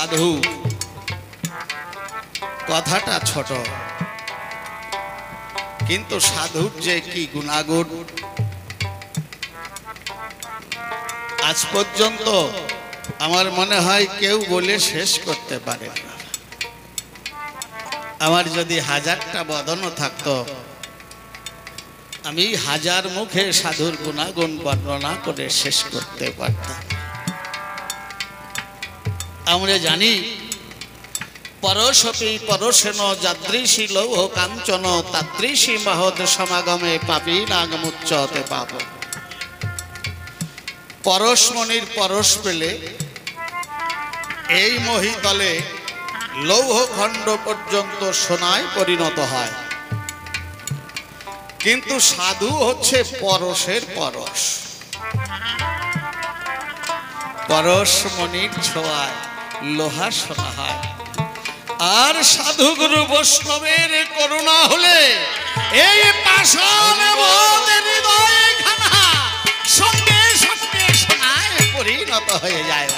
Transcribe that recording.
সাধু কথাটা ছোট, কিন্তু সাধুর যে কি গুণাগুণ আজ পর্যন্ত আমার মনে হয় কেউ বলে শেষ করতে পারে না। আমার যদি 1000টা বদনও থাকতো, আমি 1000 মুখে সাধুর গুণাগুণ বর্ণনা করে শেষ করতে পারতাম। আমরা জানি পরশপি পরশেন যাদৃশী লৌহ কাঞ্চন তাদৃশী মহৎ সমাগমে পাপী নাগমুচ্যতে পাপ। পরশমণির পরশ পেলে এই মহিতলে লৌহ খণ্ড পর্যন্ত সোনায় পরিণত হয়, কিন্তু সাধু হচ্ছে পরশের পরশ। পরশমণির ছোঁয়ায় লোহা সোনা হয়। আর সাধু গুরু বৈষ্ণবের করুণা হলে এই পাষাণ হৃদয় খানা সঙ্গে সঙ্গে সোনায় পরিণত হয়ে যায়।